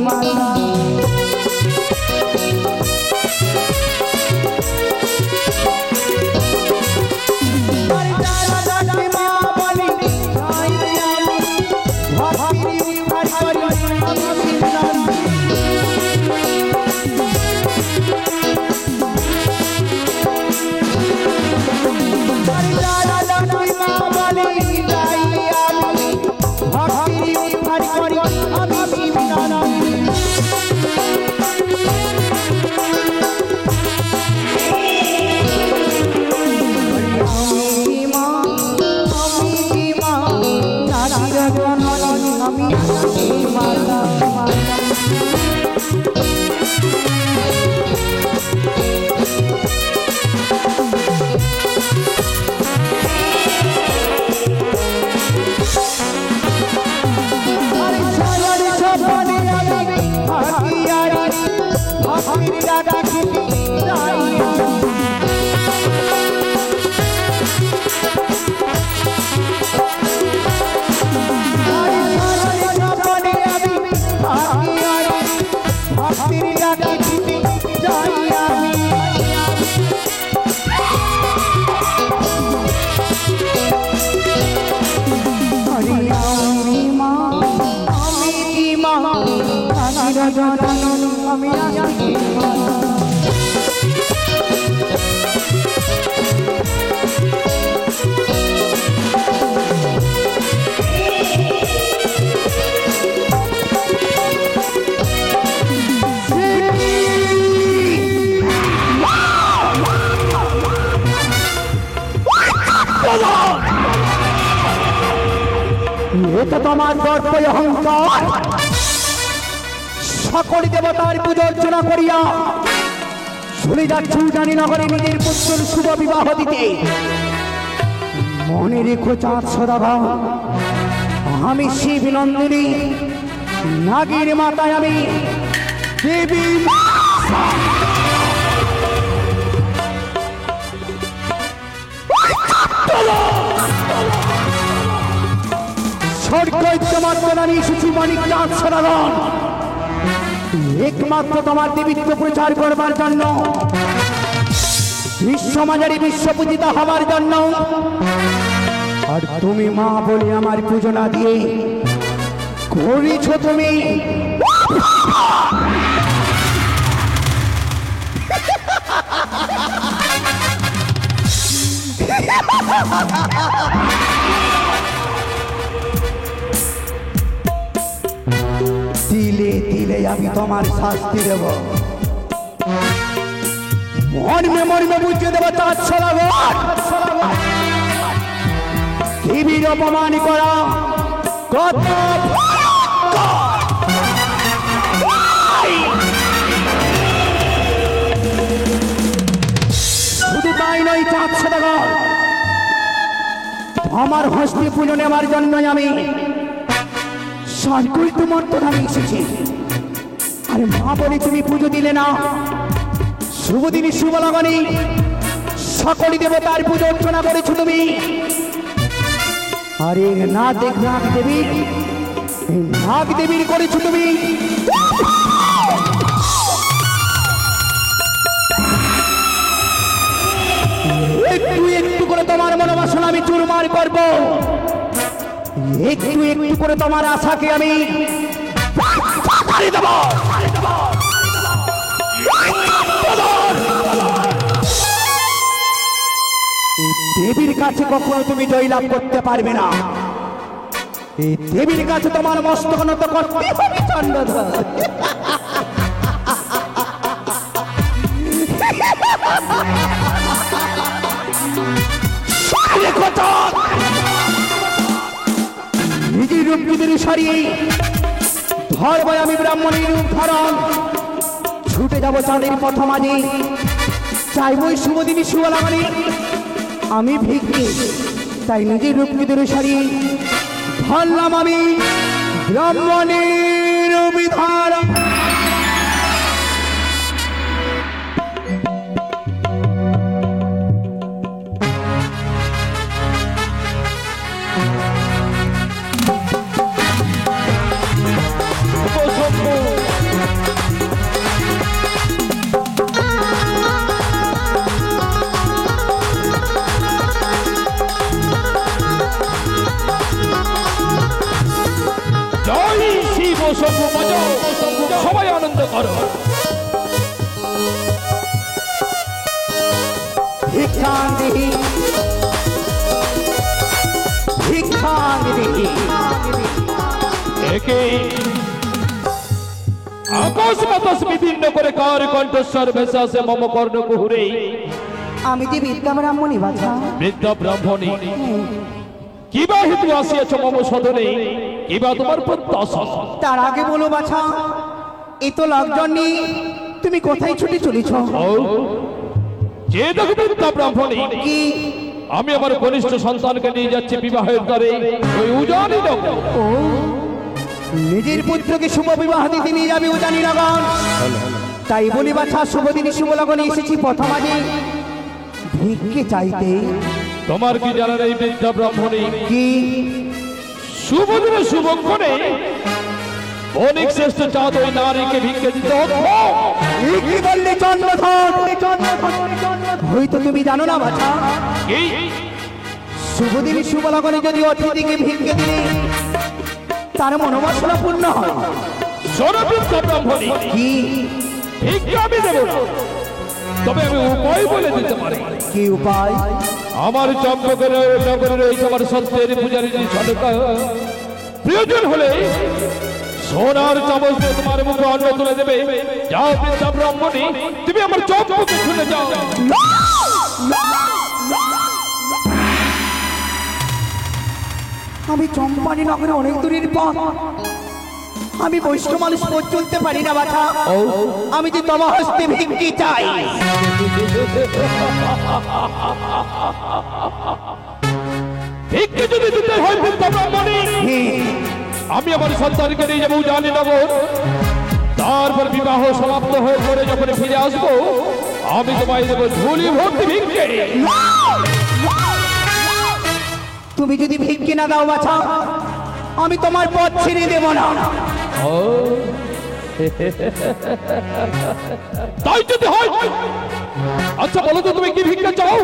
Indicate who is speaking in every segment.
Speaker 1: মাতা তোমার গর্ব অহংকার সকল দেবতার পূজা অর্চনা করিয়া শুনে যাচ্ছ জানি নগরে নিজের পুত্রের শুভ বিবাহ দিতে মনে রেখো চাঁদ সদাগর আমি শিব নন্দিনী নাগের মাতায় আমি দেবী একমাত্র তোমার দেবীত্ব প্রচার করবার জন্য বিশ্বমাজারি বিশ্বপূজিতা হবার জন্য আর তুমি মা বলে আমার পুজো না দিয়ে করেছ তুমি দিলে দিলে আমি তোমার শাস্তি দেব মর্মে মর্মে বুঝিয়ে দেব চাঁদ সদাগর দেবীর অপমান করা কত শুধু তাই নয় চাঁদ সদাগর আমার হস্তে পুজো নেওয়ার জন্যই আমি তোমার তো আমি এসেছি আরে মা বলে তুমি পুজো দিলে না শুভ দিনে শুভ লাগানি সকল দেবতার পুজো অর্চনা করেছো তুমি আরে না দেখ নাগ দেবী নাগ দেবীর করেছো তুমি একটু একটু করে তোমার মনোবাসনা আমি চুরমার করবো একটু একটু করে তোমার আশাকে আমি দেবীর কাছে কখনো তুমি জয়লাভ করতে পারবে না এই দেবীর কাছে তোমার মস্তক নত করতে হবে চন্দ্রধর নিজের রূপ নিজের সারিয়ে ধরব আমি ব্রাহ্মণের রূপ ধারণ ছুটে যাব চাঁদের পথ মাঝে চাইবই শুভ দিনই শুভ লাগানি আমি ভিক্ষে তাই নিজের রূপ নিজের সারিয়ে ধরলাম আমি ব্রাহ্মণের রূপ ধারণ
Speaker 2: সবাই আনন্দ করো।
Speaker 1: ভিক্ষাং দেহি ভিক্ষাং দেহি।
Speaker 2: একে আকাশ বাতাস বিদীর্ণ করে কার কণ্ঠস্বর ভেসে আসে মম কর্ণ কুহুরে।
Speaker 1: আমি যে বিদ্যা ব্রাহ্মণী বাছা।
Speaker 2: বিদ্যা ব্রাহ্মণী, কিবা হেতু আসিয়াছ মম সদনে, কিবা তোমার প্রত্যাশা?
Speaker 1: তার আগে বলো বাছা, এ তো লকডাউন নেই, তুমি কোথায় ছুটে চলেছ?
Speaker 2: যে দেখো বিদ্যা ব্রাহ্মণী,
Speaker 1: কি?
Speaker 2: আমি আমার কনিষ্ঠ সন্তানকে নিয়ে যাচ্ছি বিবাহের দ্বারে ওই উজানি নগর।
Speaker 1: ও, নিজের পুত্রকে শুভ বিবাহ দিতে নিয়ে যাবে উজানি নগর। তাই বলি বাছা, শুভ দিনে শুভ লগনে এসেছি প্রথম আগে ভিক্ষে চাইতে।
Speaker 2: তোমার কি জানা নেই বিদ্যা ব্রাহ্মণী,
Speaker 1: কি?
Speaker 2: শুভ দিনে শুভক্ষণে অনেক শ্রেষ্ঠ চাঁদ ওই নারীকে ভিক্ষে দিতে হতো।
Speaker 1: কি বললে চন্দ্রধর? হয়তো তুমি জানো না বাছা,
Speaker 2: কি?
Speaker 1: শুভ দিনে শুভ লগনে যদি অতিথিকে ভিক্ষে দিলে তার মনোবাসনা পূর্ণ হয়।
Speaker 2: শোনো বিদ্যা ব্রাহ্মণী,
Speaker 1: কি?
Speaker 2: ভিক্ষা আমি দেব না, তবে আমি উপায় বলে দিতে পারি।
Speaker 1: কি উপায়?
Speaker 2: আমার চম্পকের নগরে রয়েছে আমার সত্যের পূজারী সরকার, প্রয়োজন হলে সোনার চামচ দিয়ে তোমার মুখে অন্ন তুলে দেবে। যাও বিদ্যা ব্রাহ্মণী, তুমি আমার চম্পকে শুনে যাও।
Speaker 1: আমি চম্পানি নগরে অনেক দূরের পথ, আমি বৈষ্ণব মানুষ পথ চলতে পারি না বাছা। আমি যে তোমার হস্তে ভিক্ষে চাই।
Speaker 2: ভিক্ষে যদি দিতে হয় বিদ্যা ব্রাহ্মণী, আমি আমার সন্তানকে নিয়ে যাবো উজানি নগর। তারপর বিবাহ সমাপ্ত হয়ে পরে যখন ফিরে আসবো, আমি তোমায় দেবো ঝুলি ভর্তি ভিক্ষে।
Speaker 1: তুমি যদি ভিক্ষে না দাও বাছা, আমি তোমার পথ ছেড়ে দেব না।
Speaker 2: তাই যদি হয়, আচ্ছা বলো তো তুমি কি ভিক্ষা চাও?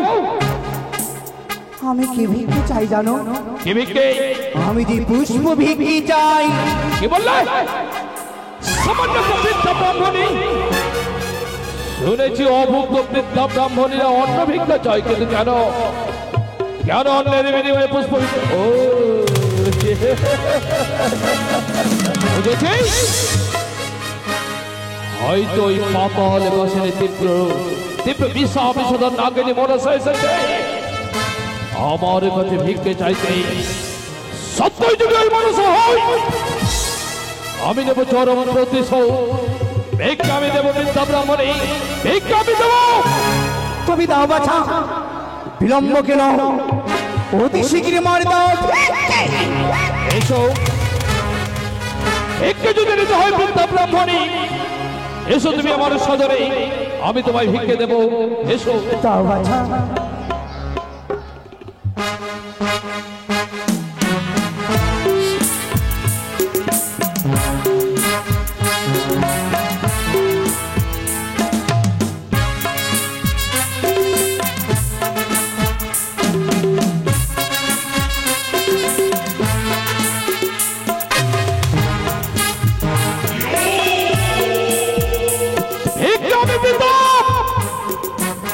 Speaker 1: আমি কি ভিক্ষে চাই জানো?
Speaker 2: কি ভিক্ষে?
Speaker 1: আমি যে পুষ্প ভিক্ষে চাই।
Speaker 2: কি বললে? সামান্য বিদ্যা ব্রাহ্মণী, শুনেছি অভুক্ত বিদ্যা ব্রাহ্মণীরা অন্ন ভিক্ষা চায়, কিন্তু কেন কেন অন্যের বিনিময়ে পুষ্প ভিক্ষা? ও বুঝেছি, হয়তো ওই পাতাল বসে তীব্র তীব্র বিষাদন নাগিনী মনসা এসেছে আমার কাছে ভিক্ষে চাইতে। সত্যই যদি ওই মানুষ হয়, আমি দেবো চরম প্রতিশোধ। ভিক্ষা আমি দেবো বিদ্যা ব্রাহ্মণী, ভিক্ষা আমি দেবো।
Speaker 1: তুমি দাও বাছা, বিলম্ব কেন? অতি শীঘ্র মার দাও।
Speaker 2: এসো, ভিক্ষা যদি নিতে হয় বিদ্যা ব্রাহ্মণী, এসো তুমি আমার সদরে, আমি তোমায় ভিক্ষে দেবো। এসো।
Speaker 1: দাও বাছা।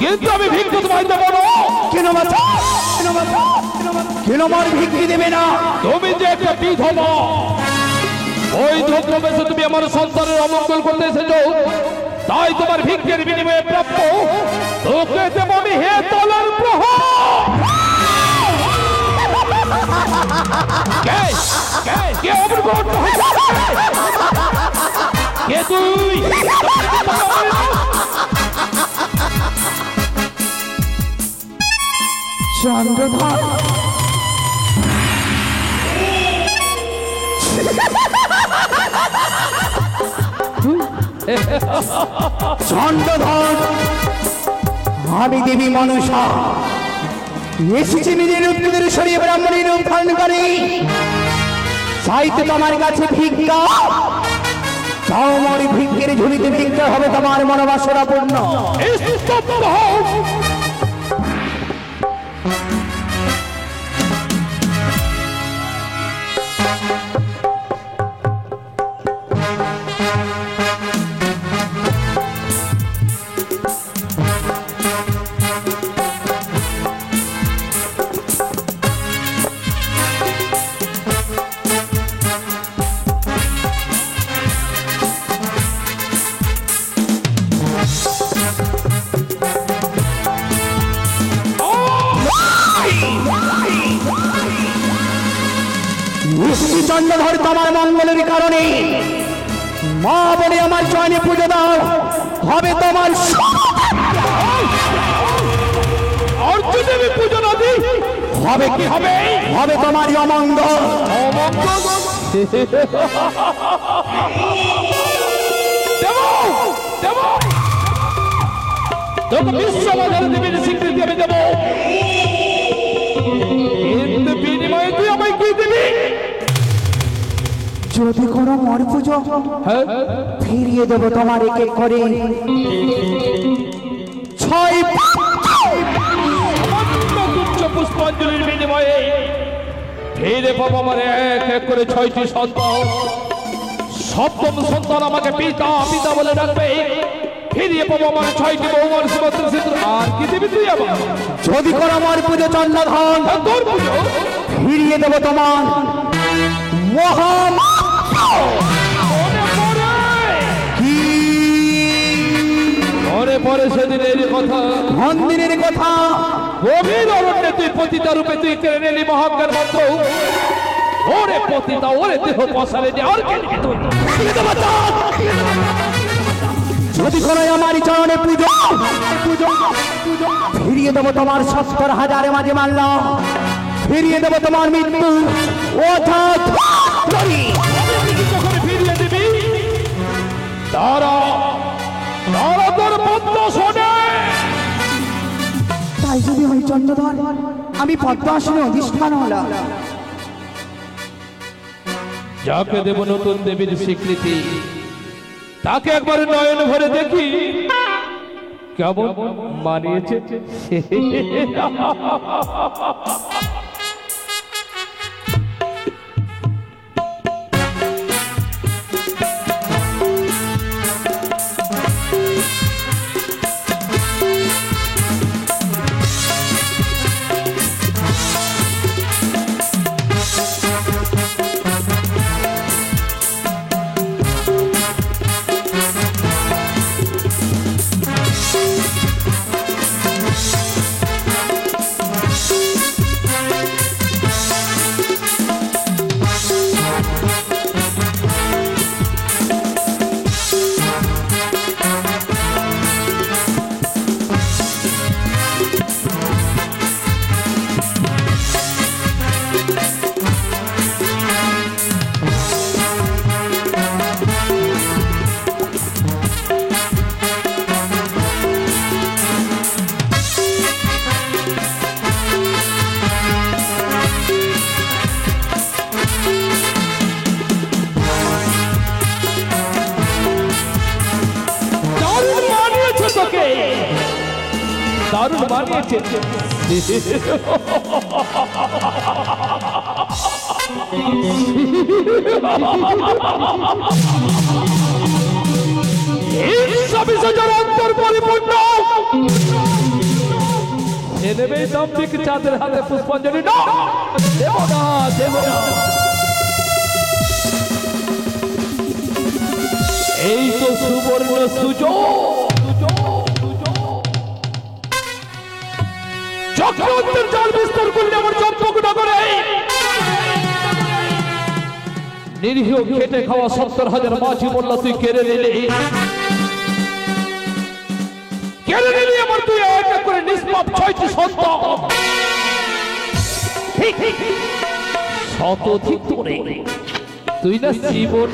Speaker 2: কিন্তু আমি ভিক্ষা তোমায় দেবো না।
Speaker 1: কেন বাছা? কেন আমার ভিক্ষে দেবে না?
Speaker 2: তুমি যে একটা বিধবা, ওই ধর্মবেশে তুমি আমার সন্তানের অমঙ্গল করতে এসেছো, তাই তোমার ভিক্ষের বিনিময়ে প্রাপ্য তোকে দেব আমি হে তলার প্রহার। কে কে কে অগ্রগণ্য হয়েছে? কে তুই?
Speaker 1: চন্দ্রধর। চন্দ্রধর, আমি দেবী মনসা এসেছি নিজের রূপ ধরে সরিয়ে ব্রাহ্মণের রূপ ধারণ করে চাইতে তোমার কাছে ভিক্ষা। তাও আমার ভিক্ষের ঝুলিতে ভিক্ষা হবে তোমার মনোবাসনা পূর্ণ। চন্দ্রধর তোমার মঙ্গলের কারণে মা বলে আমার চয়নে পুজো দাও, হবে তোমার
Speaker 2: আর যদি আমি পুজো না দিই
Speaker 1: হবে কি হবে, হবে তোমার অমঙ্গল।
Speaker 2: দেব দেব তোকে বিশ্ববাজারে দেবীর স্বীকৃতি আমি দেব, কিন্তু বিনিময়ে তুই আমায় কি দিবি?
Speaker 1: যদি কোনো মর পুজো ফিরিয়ে দেবো তোমার এক এক করে 6
Speaker 2: পুষ্পাঞ্জলির বিনিময়ে ফিরে পাবো আমার এক এক করে 6টি সন্তান। সপ্তম সন্তান আমাকে পিতা পিতা বলে ডাকবে, ফিরিয়ে পাবো আমার 6টি বৌমার সুমন্ত্র সিদ্ধ। আর কি দিবি তুই আমার?
Speaker 1: যদি কোনো মর পুজো চন্দ্রধন
Speaker 2: তোর পুজো
Speaker 1: ফিরিয়ে দেবো তোমার মহা কি
Speaker 2: মনে পড়ে সেদিনের কথা,
Speaker 1: মন্দিরের কথা।
Speaker 2: গভীর অরণ্যে তুই পতিতা রূপে তুই কেড়ে নিলি মহাজ্ঞার মন্ত্র। ওরে পতিতা, ওরে দেহ পশারে দিয়ে আর কে নিবি তুই?
Speaker 1: যদি কোনো আমার চরণে পুজো ফিরিয়ে দেবো তোমার 70,000 মাঝে মাল্লা, ফিরিয়ে দেবো তোমার মৃত্যু অর্থাৎ
Speaker 2: যখন ফিরিয়ে দিবি তারা তারা তোর পদ্ম শোনে।
Speaker 1: তাই যদি হয় চন্দ্রধর, আমি পদ্মাসনে অধিষ্ঠান হলাম।
Speaker 2: যাকে দেব নতুন দেবীর স্বীকৃতি, তাকে একবার নয়ন ভরে দেখি কেমন মানিয়েছে। দারুণ বানিয়েছে। অন্তর পরিপূর্ণ সে দেবে দম্ভিক চাঁদের হাতে পুষ্পাঞ্জলি। না দেব না, দেব না। এই তো সুবর্ণ সুযোগ, চক্রবর্তীর জাল বিস্তার করলে আমার চম্পক নগরে নিরীহ খেটে খাওয়া 70,000 মাঝি মোল্লা তুই কেড়ে নিলি, কেড়ে নিলি আমার তুই এক এক করে নিষ্পাপ 6টি সন্তান। শতধিক তোরে তুই না জীবন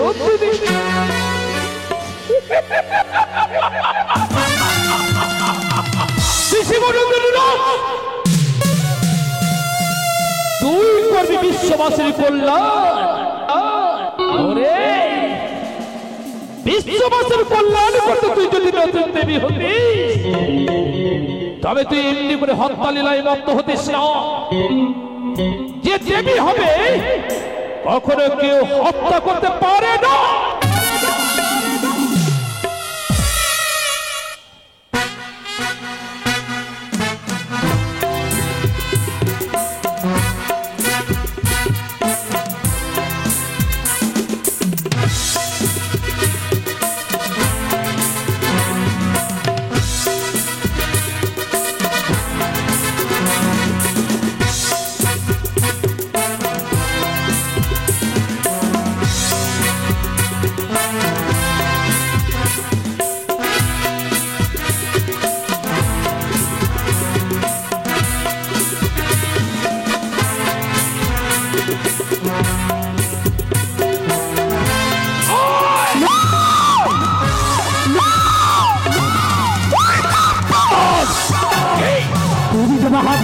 Speaker 2: তুই করবি বিশ্ববাসীর কল্যাণ। বিশ্ববাসীর কল্যাণ করতে তুই যদি নতুন দেবী হতিস, তবে তুই এমনি করে হত্যা লীলায় মত্ত হতিস না। যে দেবী হবে কখনো কেউ হত্যা করতে পারে না।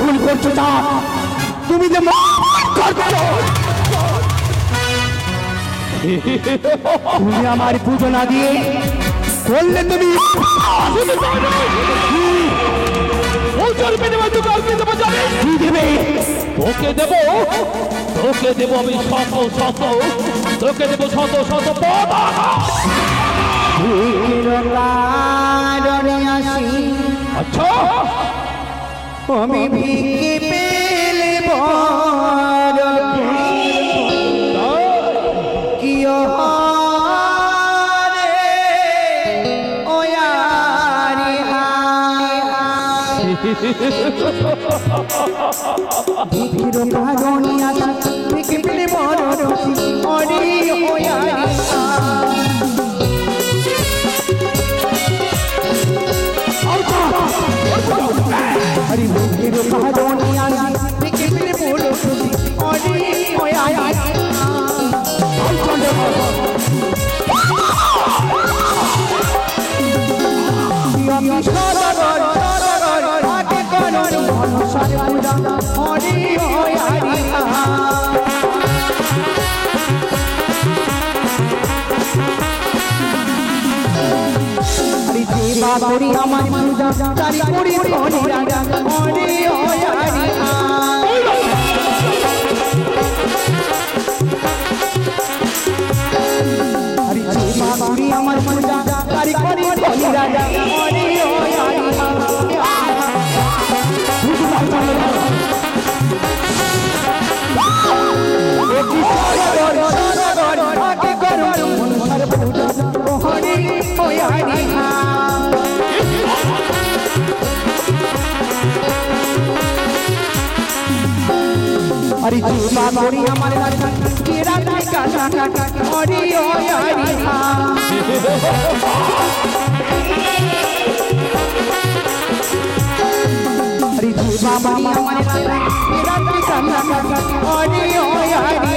Speaker 1: ভুল করছো তা তুমি যে করছো তুমি আমার পুজো না দিয়ে করলে তুমি কি দেবে?
Speaker 2: তোকে দেব আমি শত শত, তোকে দেব শত শত পতাকা। আচ্ছা
Speaker 1: আমি ভিকি পেলে কি ভিকির কারণে আসি ভিকি পেলে বড় অরে हरी मुझे कहानियाँ लिखे मेरे बोलो और বাবরি আমার পূজা তারি করি ধনি রাজা ওরে ও হরি হরি বাবরি আমার পূজা তারি করি ধনি রাজা ওরে ও হরি একটি সাগর আগে করো মনসার পূজা হরি ও হরি हरी जीवा गोरी हमारे राजा तेरा का काका हरी ओ हरी हरी जीवा गोरी हमारे राजा तेरा का काका हरी ओ हरी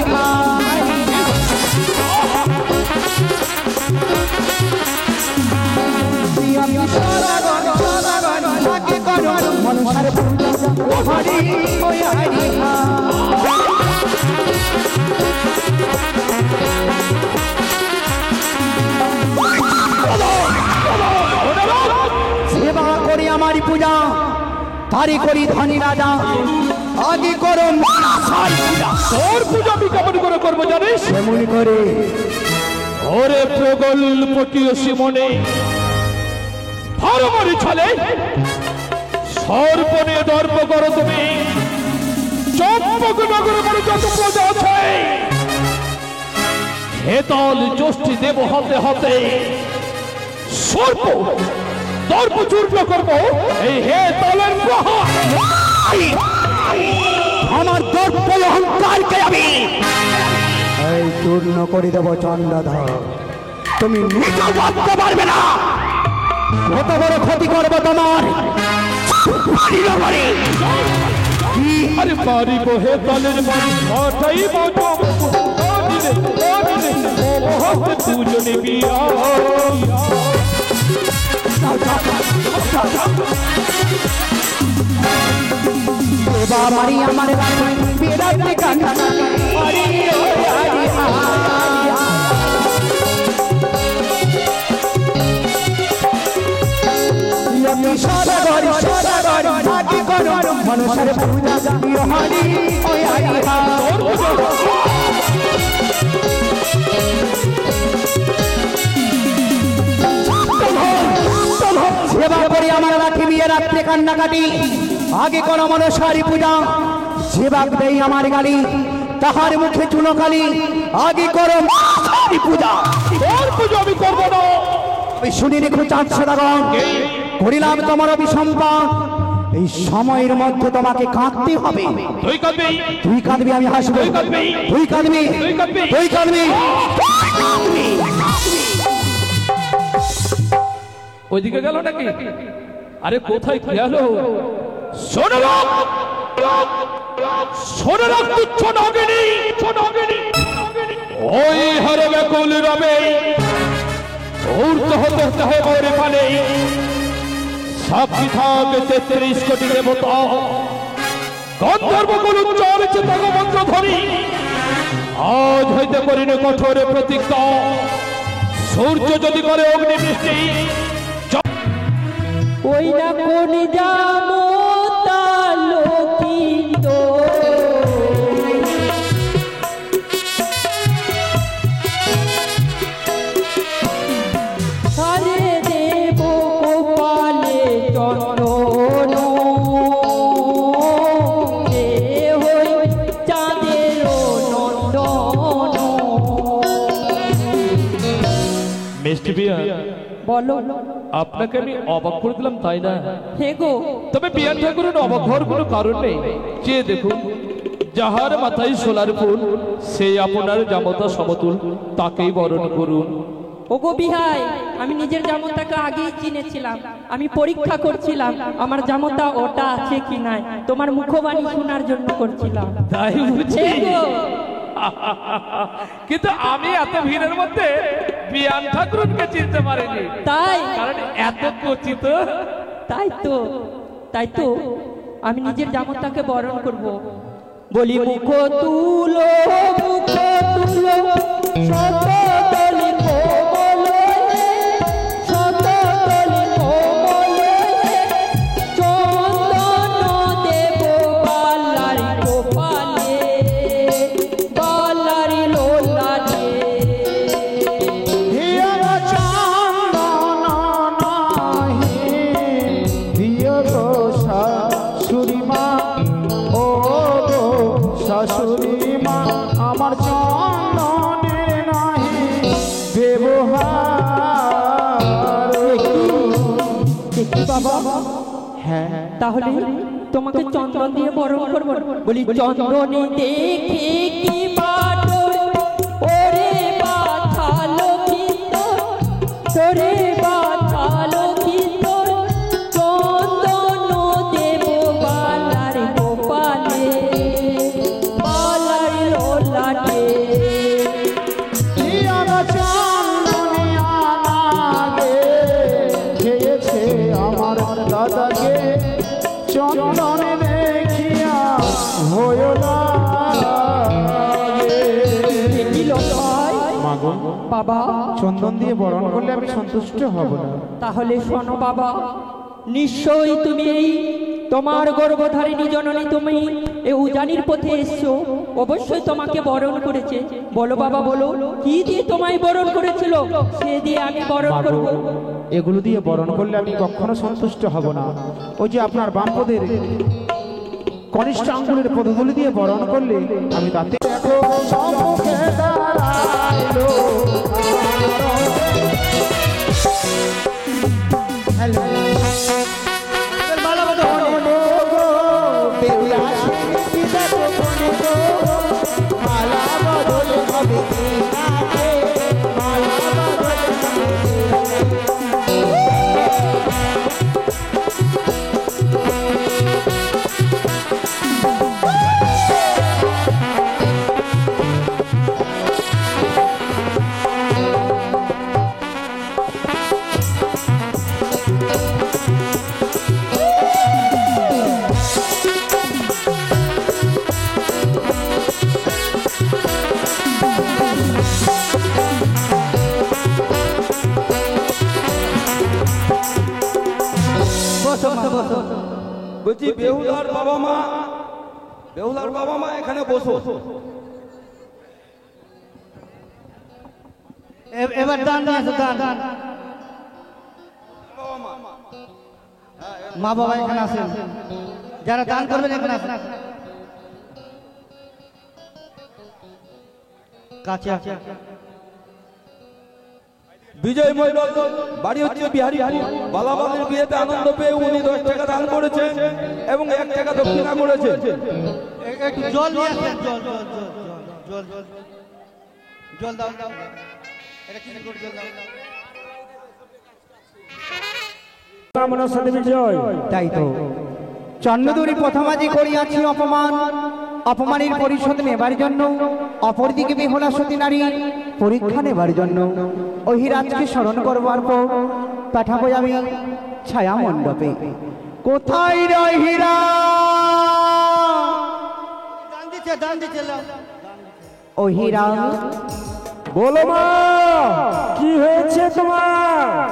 Speaker 1: लागे करो मनुष्य पूजा हरी ओ हरी सेवा करी हमारी पूजा तारी करी धनी राजा आगे करो
Speaker 2: তোর পূজা আমি কেমন করে করবো জানিস?
Speaker 1: কেমন করে?
Speaker 2: ওরে প্রগল্পটীয় সিমনে ধর্মরি ছলে সর্বনে ধর্ম করো তুমি। চম্পকনগরে করে যত প্রজা আছে হেতল জ্যোষ্ঠী দেব হতে হতে সর্ব দর্প চূর্ণ করবো এই হেতলের প্রহার।
Speaker 1: আমার দর্প অহংকারকে আমি এই চূর্ণ করে দেব চন্দ্রধর। তুমি নিজে ভাবতে পারবে না কত বড় ক্ষতি করবো তোমার।
Speaker 2: আরে মারিব হেতলের মারি মাঠাই বাজো দুজনে বিয়া
Speaker 1: বাবারি আমার বেড়াতে কান্না হরি হরি সদাগর সদাগর আগে করো মনুষ্যের পূজা হরি হরি সেবা করি আমার রাখি বিয়ে রাত্রে কান্নাকাটি আগে কোন মনসারি পূজা সেবা দেই আমার গালি তাহার মুখে চুনকালি আগে করো মনসারি পূজা।
Speaker 2: তোর পুজো আমি করবো না।
Speaker 1: আমি শুনি রেখো চাঁদ সদাগর করিলাম তোমার অভিসম্পাদ। এই সময়ের মধ্যে তোমাকে কাঁদতে হবে।
Speaker 2: তুই কাঁদবি,
Speaker 1: তুই কাঁদবি আমি হাসবো।
Speaker 2: তুই কাঁদবি,
Speaker 1: তুই কাঁদবি,
Speaker 2: তুই কাঁদবি,
Speaker 1: তুই কাঁদবি।
Speaker 2: ওইদিকে গেল নাকি? আরে কোথায় গেল? শোনো শোনো তুচ্ছ নাগিনী, ওই হারে ব্যাকুল রবে উর্ত হতে হতে মোরে পানে সাক্ষী থাকবে 33 কোটি দেবতা গন্ধর্ব কুল উচ্চার চিতক মন্ত্র ধরি আজ হইতে করিনি কঠোর প্রতিজ্ঞা, সূর্য যদি করে অগ্নি বৃষ্টি,
Speaker 3: ওই না কোন যাবো তালোকিত সারে দেব গোপালে চন্দন এ হই চাঁদের নন্দন।
Speaker 2: মিষ্টি বিয়া
Speaker 3: বলো,
Speaker 2: আপনাকে আমি অবাক করে দিলাম তাই না?
Speaker 3: হে গো,
Speaker 2: তবে বিয়ান ঠাকুরের অবাক হওয়ার কোনো কারণ নেই। চেয়ে দেখুন, যাহার মাথায় সোলার ফুল সেই আপনার জামতা সমতুল, তাকেই বরণ করুন।
Speaker 3: ওগো বিহাই, আমি নিজের জামতাকে আগেই চিনেছিলাম। আমি পরীক্ষা করছিলাম আমার জামতা ওটা আছে কি নাই, তোমার মুখবাণী শোনার জন্য করছিলাম।
Speaker 2: তাই বুঝি?
Speaker 3: হে গো,
Speaker 2: কিন্তু আমি এত ভিড়ের মধ্যে বিয়ান ঠাকুরকে চিনতে পারিনি,
Speaker 3: তাই
Speaker 2: কারণ এত কচিত।
Speaker 3: তাই তো আমি নিজের জামতাকে বরণ করব। বলি মুখ তুলো, মুখ তুলো, শততলি কোমল হে, শততলি কোমল হে, চন্দন দেব বালারি গোপালে, বালারি লোলালে।
Speaker 1: হিয়ার চন্দন নাহি দিয় গো শাশুড়ি মা, ও গো শাশুড়ি মা, আমার চন্দনের নাহি ব্যবহার।
Speaker 3: দেখি বাবা,
Speaker 1: হ্যাঁ,
Speaker 3: তাহলে তোমাকে চন্দন দিয়ে বরণ করবো। বলি চন্দনে দেখে কি বাটর, ওরে বাথালো ভিতর, তোরে বাথালো ভিতর, চন্দন দেব বালার গোপালে, বালার লোলাটে।
Speaker 1: হিয়ার চন্দনে আনাগে খেয়েছে আমার দাদাকে, চন্দন দেখিয়া হয় লাগে।
Speaker 3: কি লয়
Speaker 1: মাগো,
Speaker 3: বাবা,
Speaker 1: চন্দন দিয়ে বরণ করলে আমি সন্তুষ্ট হব না।
Speaker 3: তাহলে শোনো বাবা, নিশ্চয়ই তুমি এই তোমার গর্ভধারিণী জননী, তুমি এই উজানির পথে এসছো, অবশ্যই তোমাকে বরণ করেছে। বলো বাবা, বলো কি দিয়ে তোমায় বরণ করেছিল, সে দিয়ে আমি বরণ
Speaker 1: মাগো,
Speaker 3: করব।
Speaker 1: এগুলো দিয়ে বরণ করলে আমি কখনো সন্তুষ্ট হব না। ওই যে আপনার বামপদের কনিষ্ঠ আঙ্গুলের পদগুলি দিয়ে বরণ করলে আমি তাতে সম্মুখে দাঁড়াইলো। হ্যালো, মালা বদল হবে কি নাকে, মালা বদল
Speaker 4: বলছি বেহুলার বাবা মা এখানে বসো।
Speaker 1: এবার দান নিয়ে আসো, দান। মা বাবা এখানে আসেন, যারা দান করবেন এখানে আসেন। কাছে
Speaker 4: বিজয় মণ্ডল, বাড়ি হচ্ছে বিহারীপুর। বালাবাদের বিয়েতে আনন্দ পেয়ে উনি 10 টাকা দান করেছেন এবং 1 টাকা দক্ষিণা করেছেন।
Speaker 1: একটু জল নিয়ে আসেন, জল জল দাও, এটা কি করে জল দাও। তাই তো চন্দ্রদুরি প্রথমাজি করিয়াছি অপমান, অপমানের পরিশোধ নেবার জন্য, অপরদিকে বিহলা সতী নারী পরীক্ষা নেবার জন্য অহিরাজকে স্মরণ করবার পর পাঠাবো আমি ছায়া মণ্ডপে। কোথায় রহিরা ও হীরা,
Speaker 5: বলো মা, কি হয়েছে তোমার?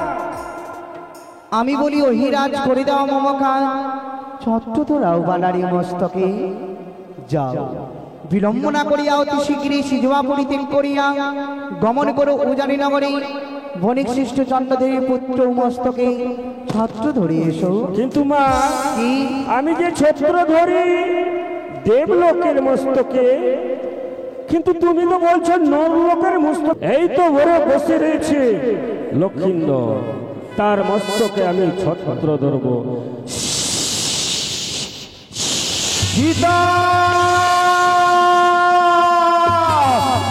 Speaker 1: আমি বলি ও হীরাজ করে দাও মমকার ছত্র তোরাও বানারি মস্তকে। যাও, বিলম্ব না করিয়া অতি শীঘ্রই সিজুয়া পরিত্যাগ করিয়া গমন করো উজানি নগরে। বণিক সৃষ্ট চন্দ্রদেবীর পুত্র মস্তকে ছত্র ধরে এসো।
Speaker 5: কিন্তু মা,
Speaker 1: কি?
Speaker 5: আমি যে ছত্র ধরি দেবলোকের মস্তকে, কিন্তু তুমি তো বলছো নরলোকের মস্তক। এই তো ঘরে বসে রয়েছে লক্ষিন্দর, তার মস্তকে আমি ছত্র ধরব।
Speaker 1: পিতা,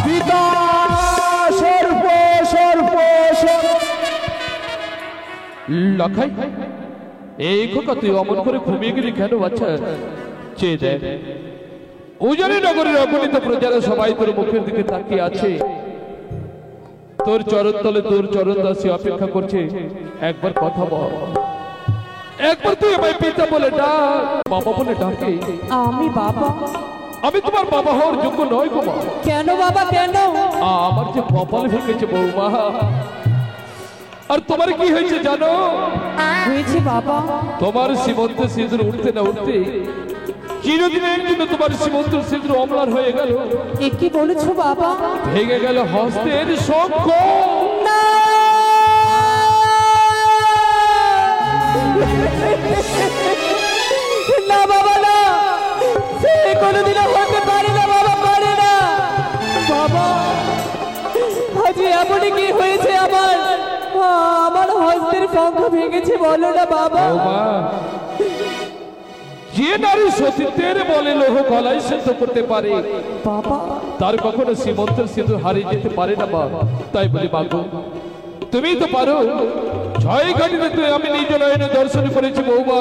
Speaker 1: পিতা, সর্প, সর্প,
Speaker 2: লখাই, এই খোকা তুই অমন করে ঘুমিয়ে গেলি কেন? বাচ্চা চেয়ে দেখ, উজানি নগরের অগণিত প্রজারা সবাই তোর মুখের দিকে তাকিয়ে আছে। তোর চরণ তলে তোর চরণ দাসী অপেক্ষা করছে। একবার কথা বল, একবার তুই আমায় পিতা বলে ডাক, বাবা বলে ডাকে।
Speaker 3: আমি বাবা?
Speaker 2: আমি তোমার বাবা হওয়ার যোগ্য নয় গো মা।
Speaker 3: কেন বাবা, কেন?
Speaker 2: আমার যে কপাল ভেঙেছে বৌমা। আর তোমার কি হয়েছে জানো?
Speaker 3: হয়েছে বাবা?
Speaker 2: তোমার সীমন্ত সিঁদুর উঠতে না উঠতে চিরদিনের জন্য তোমার সীমন্ত সিঁদুর অম্লান হয়ে গেল।
Speaker 3: এ কি বলেছো বাবা?
Speaker 2: ভেঙে গেল হস্তের শঙ্খ।
Speaker 3: না, না বাবা, না, সে কোনোদিনও হতে পারে না বাবা, পারে না বাবা। আজ এমনই কি হয়েছে আমার? আমার হস্তের শঙ্খ ভেঙেছে, বলো না বাবা।
Speaker 2: বৌমা, যে নারী সতীত্বের বলে লৌহ গলায় সেদ্ধ করতে পারে
Speaker 3: বাবা,
Speaker 2: তার কখনো সীমন্তের সিঁদুর হারিয়ে যেতে পারে না বাবা। তাই বলি বাবু, তুমি তো পারো। ছয় ঘাটিতে তুই আমি নিজ নয়নে দর্শন করেছি বৌমা।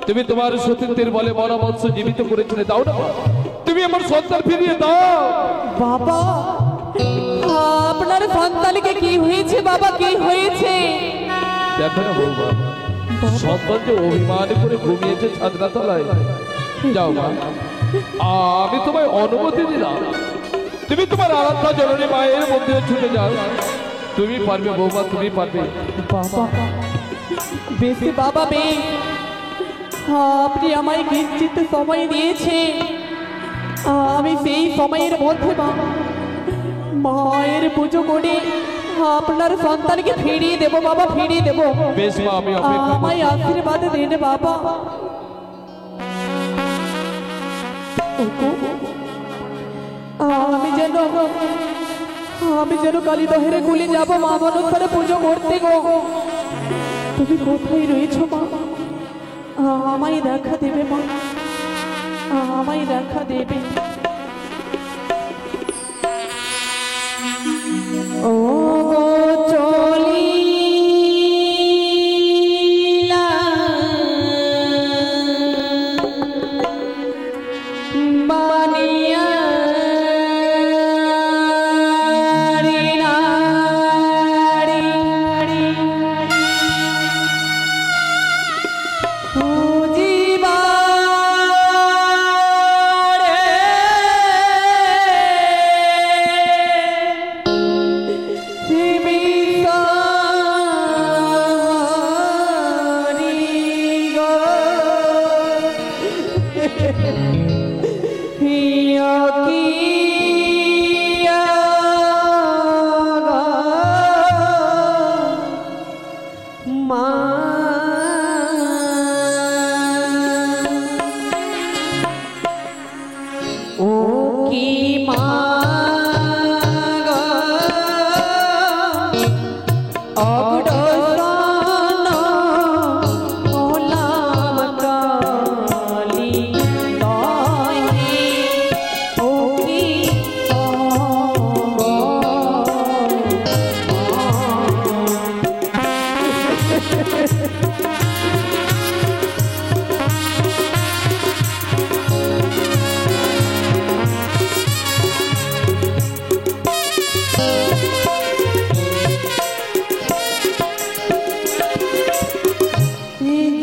Speaker 2: তুমি তোমার সতীত্বের বলে মরা মৎস্য জীবিত করেছিলে, দাও না তুমি আমার সন্তান ফিরিয়ে দাও।
Speaker 3: বাবা, আপনার সন্তানকে কি হয়েছে বাবা, কি হয়েছে?
Speaker 2: দেখো না বৌমা, সন্তান যে অভিমান করে ঘুমিয়েছে ছাদনা তলায়। যাও মা, আমি তোমায় অনুমতি দিলাম, তুমি তোমার আরাধ্যা জননী মায়ের মন্দিরে ছুটে যাও। তুমি পারবে বৌমা, তুমি পারবে।
Speaker 3: বাবা, বেশি বাবা, বেশ, আপনি আমায় নিশ্চিত সময় দিয়েছে। আমি সেই সময়ের মধ্যে মায়ের পুজো করে আপনার সন্তানকে ফিরিয়ে দেব বাবা, ফিরিয়ে দেব।
Speaker 2: বেশ মা, আমি অপেক্ষা
Speaker 3: আমায় আশীর্বাদ দিন বাবা। আমি যেন কালীদহের গুলি যাবো মা মনসারে পুজো করতে গো। তুমি কোথায় রয়েছো মা? আমায় দেখা দেবে মা, আমায় দেখা দেবে। ও চলিলা বানিয়া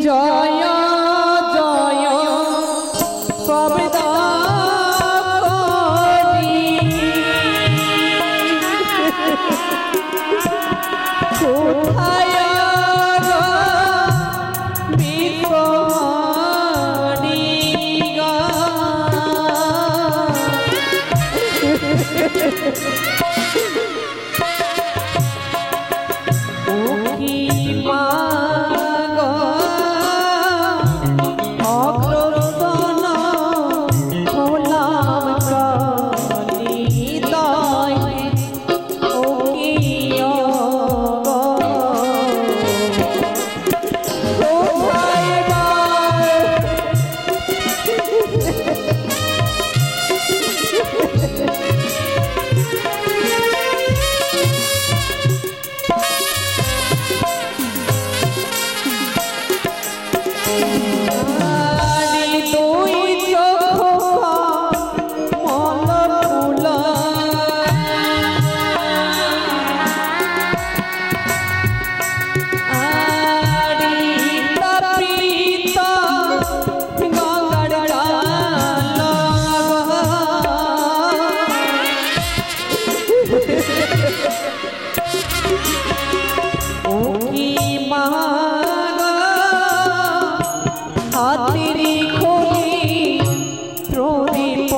Speaker 3: জয় জয় কবিতা কোথায় গো বিপনি গো ও কি মা গো অগ্রসন হলাম কালিদায় ও কি কোথায় তুই চোখ মল ফুল তপ্রিত গঙ্গার জল ও কি মা হাতের খোলি প্রদীপ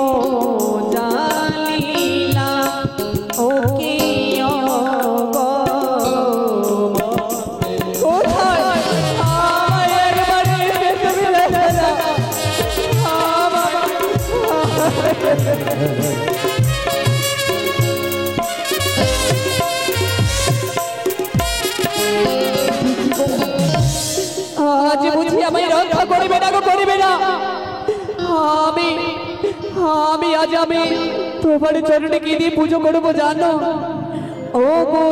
Speaker 3: জ্বালিলা ও কি কোথায় আমায় একবার এসে তুমি দেখে দাও আজ বুঝি আমায় রক্ষা করবে না গো করবে না আমি আমি আজ আমি তোমার চরণে কি দিয়ে পুজো করবো জানো ও গো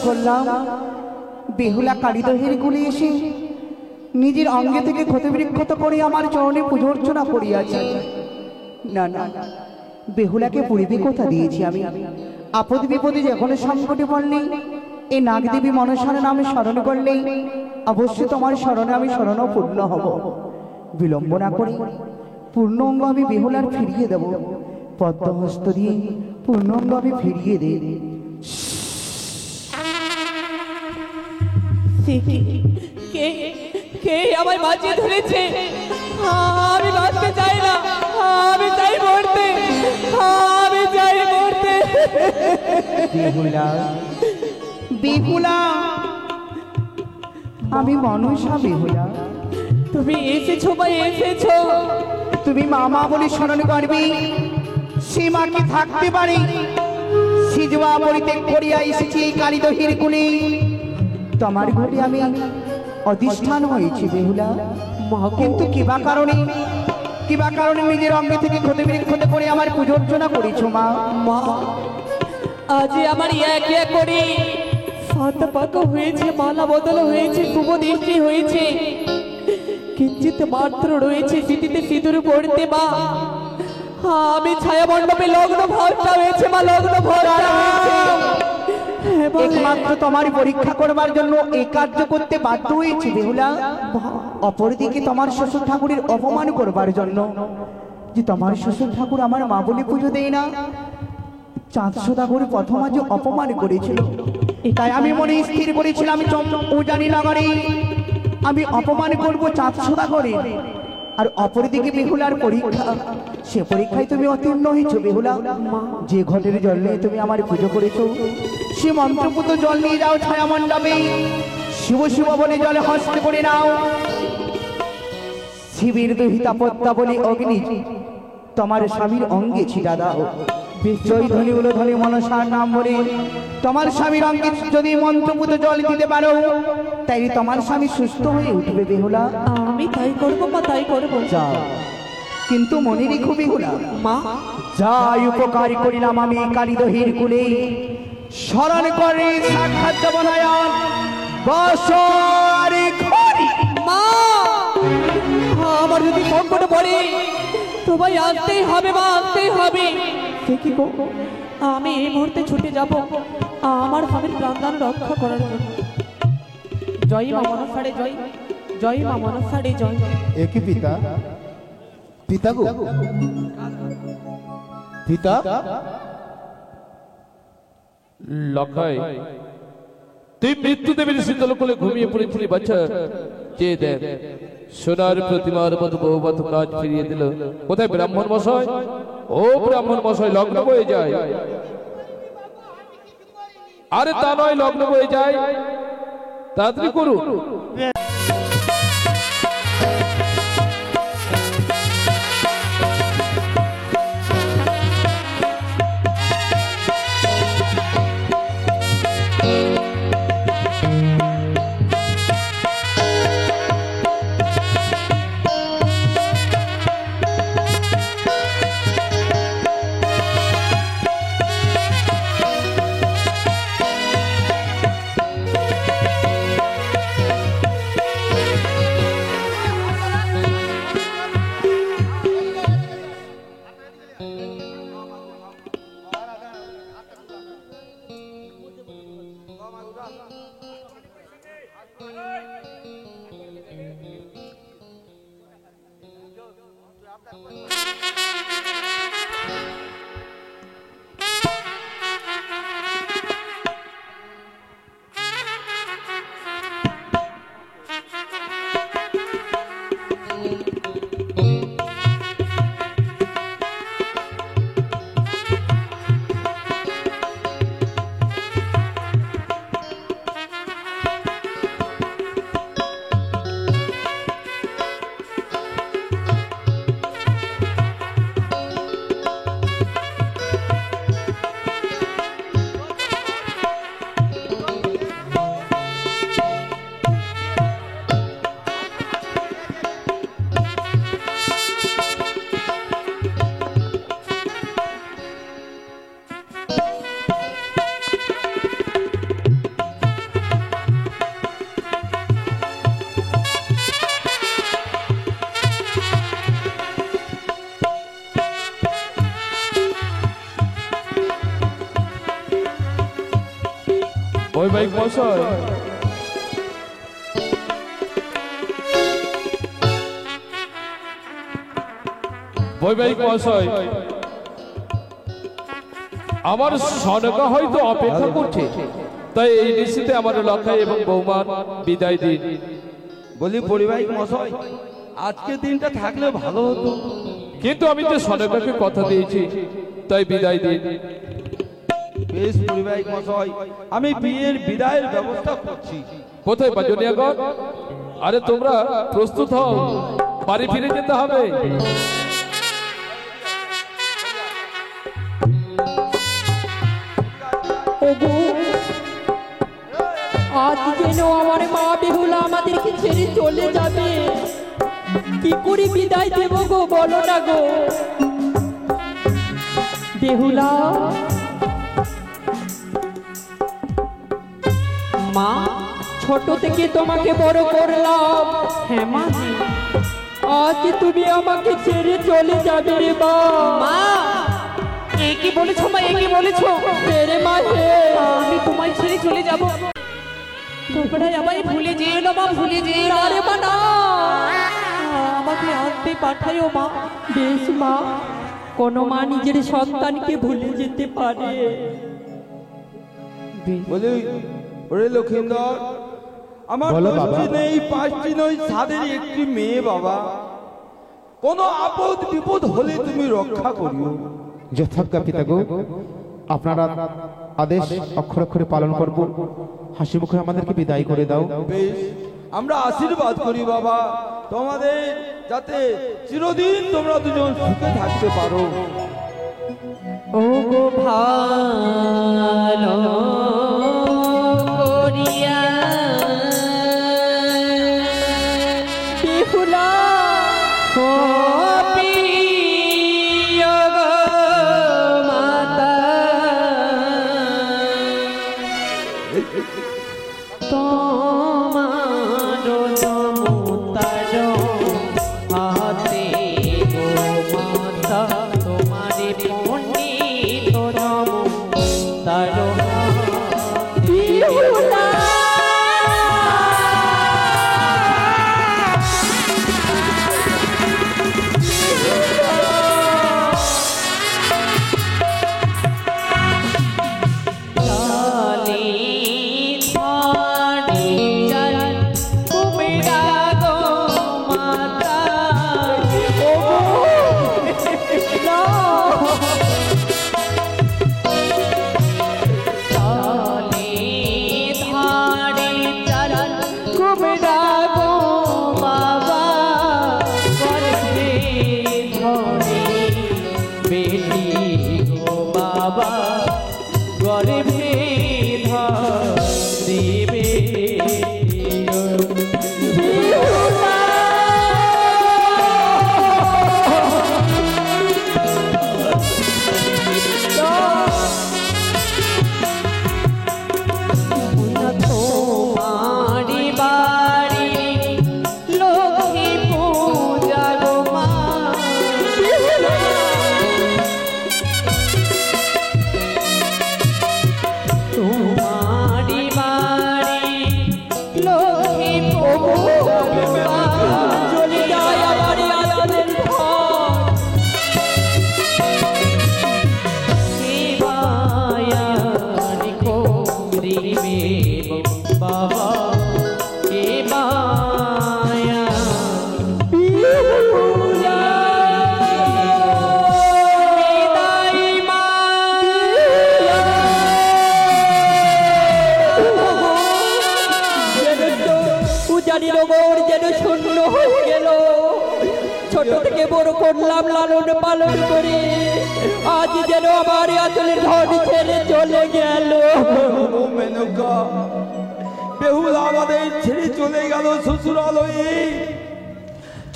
Speaker 1: করলাম বেহুলা কালিদহের গুলি এসে নিজের অঙ্গে থেকে ক্ষতবিক্ষত করে আমার চরণে পুজো অর্চনা করিয়াছে। না না, বেহুলাকে পূর্বে কথা দিয়েছি আমি, আপদ বিপদে যখন সংকটে পড়লে এই নাগদেবী মনসার নামে স্মরণ করলে অবশ্যই তোমার স্মরণে আমি শরণাপন্ন হব। বিলম্ব না করে পূর্ণ অঙ্গ আমি বেহুলার ফিরিয়ে দেব, পদ্মহস্ত দিয়ে পূর্ণ অঙ্গ আমি ফিরিয়ে দে।
Speaker 3: কে কে আমায় বাঁচিয়ে ধরেছে? আমি বাঁচতে চাই না, আমি চাই মরতে, আমি চাই মরতে।
Speaker 1: বেহুলা, বেহুলা, আমি মনসা বেহুলা।
Speaker 3: তুমি এসেছো ভাই, এসেছো।
Speaker 1: তুমি মামা বলে স্মরণ করবে, সে মা কি থাকতে পারে? সিজবা পরিত্যাগ করিয়া এসেছি এই কালিদহের কুলে, তোমার ঘরে আমি অধিষ্ঠান হয়েছি বেহুলা। কিন্তু কিবা কারণে নিজের অঙ্গে থেকে ক্ষতবিক্ষত করে আমার পুজো অর্চনা করেছো মা।
Speaker 3: মা, আজ আমার এক এক করে হাত পাকা হয়েছে, মালা বদল হয়েছে, শুভ দৃষ্টি হয়েছে, কিঞ্চিত মাত্র রয়েছে স্মৃতিতে সিঁদুর পড়তে মা। আমি ছায়া মণ্ডপে লগ্ন ভরটা হয়েছে মা, লগ্ন ভরটা হয়েছে।
Speaker 1: একমাত্র তোমার পরীক্ষা করবার জন্য এই কার্য করতে বাধ্য হয়েছি বেহুলা। অপরদিকে তোমার শ্বশুর ঠাকুরের অপমান করবার জন্য, যে তোমার শ্বশুর ঠাকুর আমার মা বলে পুজো দেয় না, চাঁদ সদাগর প্রথম আজ অপমান করেছিল, তাই আমি মনে স্থির করেছিলাম উজানি নগরে আমি অপমান করবো চাঁদ সদাগরে। আর অপরদিকে বেহুলার পরীক্ষা, সে পরীক্ষায় তুমি অতীর্ণ হয়েছো বেহুলা। যে ঘটের জল নিয়ে তুমি আমার পুজো করেছো, সে মন্ত্রপুত জল নিয়ে যাও ছায়া মণ্ডপে, শিব শিব বলে জলে হস্তে করে নাও। শিবির দুহিতা পদ্মাবলী অগ্নি তোমার স্বামীর অঙ্গে ছিটা দাও। জয় ধ্বনি বলো ধ্বনি মনসার নাম বলে তোমার স্বামীর অঙ্গে যদি মন্ত্রপুত জল দিতে পারো, তাই তোমার স্বামী সুস্থ হয়ে উঠবে বেহুলা।
Speaker 3: আমি তাই করবো মা, তাই করবো।
Speaker 1: যাও, কিন্তু মনে রেখো বেহুলা,
Speaker 3: মা
Speaker 1: যাই উপকার করিলাম আমি কালিদহির কুলে, স্মরণ করে সাক্ষাৎ দেব নয়ন বছরে ঘড়ি।
Speaker 3: মা, আমার যদি সংকটে পড়ে তোমায় আসতেই হবে মা, আসতেই হবে। সে কি গো, আমি এই মুহূর্তে ছুটে যাব আমার স্বামীর প্রাণদান রক্ষা করার জন্য। জয় মা মনসারে জয়, জয় মা মনসারে জয়।
Speaker 6: একই পিতা, পিতা গো, পিতা।
Speaker 2: লক্ষাই, তুই মৃত্যুদেবীর শীতল কোলে ঘুমিয়ে পড়েছিলি বাচ্চা। যে দেখ সোনার প্রতিমার মতো বহুবত কাজ ফিরিয়ে দিল। কোথায় ব্রাহ্মণ মশাই? ও ব্রাহ্মণ মশাই, লগ্ন বয়ে যায়। আরে তা নয়, লগ্ন বয়ে যায়, তাড়াতাড়ি করুন। বৈবাহিক মশাই, বৈবাহিক মশাই, আমার সনকা হয়তো অপেক্ষা করছে, তাই এই নিশ্চিতে আমার লক্ষাই এবং বৌমার বিদায় দিন।
Speaker 4: বলি পরিবাহিক মশাই, আজকে দিনটা থাকলে ভালো হতো।
Speaker 2: কিন্তু আমি তো সনকাকে কথা দিয়েছি, তাই বিদায় দিন।
Speaker 4: বেশ পরিবাহিক মশাই, আমি বিয়ের বিদায়ের ব্যবস্থা করছি।
Speaker 2: কোথায় বাজনিয়াগণ? আরে তোমরা প্রস্তুত হও, বাড়ি ফিরে যেতে হবে।
Speaker 3: ওগো, আজ যেন আমার মা বেহুলা আমাদেরকে ছেড়ে চলে যাবে। কি করে বিদায় দেব গো, বলো না গো বেহুলা। মা, ছোট থেকে তোমাকে বড় করলাম। হ্যাঁ মা, আজ তুমি আমাকে ছেড়ে চলে যাবে রে মা। মা, এ কি বলেছো মা, এ কি বলেছো? রে মা, আমি তোমায় ছেড়ে চলে যাব? তোমরা আমায় ভুলে যেও না মা, ভুলে যেও না রে মা, না। আমাকে আসতে পাঠাইও মা। বেশ মা, কোনো মা নিজের সন্তানকে ভুলে যেতে পারে?
Speaker 4: বলি ওরে লক্ষিন্দর, আমার দশটি নেই, পাঁচটি নয়, সাদের একটি মেয়ে বাবা। কোনো আপদ বিপদ হলে তুমি রক্ষা করিও।
Speaker 6: যথাজ্ঞা পিতাগো, আপনারা আদেশ অক্ষরে অক্ষরে পালন করব। হাসি মুখে আমাদেরকে বিদায় করে দাও।
Speaker 4: বেশ আমরা আশীর্বাদ করি বাবা, তোমাদের যাতে চিরদিন তোমরা দুজন সুখে থাকতে পারো।
Speaker 3: ও গো ভালো করিয়া বিহুলা ও প্রিয় গো মাতা, তোমার নমতার হাতে গো মাতা, তোমারে পণ্ডিত নমতার বিহুলা ছোট থেকে বড় করলাম লালন পালন করে, আজ যেন আমার আঁচলের ধন ছেড়ে চলে গেল।
Speaker 4: ও মেনকা, বেহুলা আমাদের ছেড়ে চলে গেল শ্বশুরালয়ে।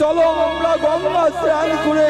Speaker 4: চলো আমরা গঙ্গা স্নান করে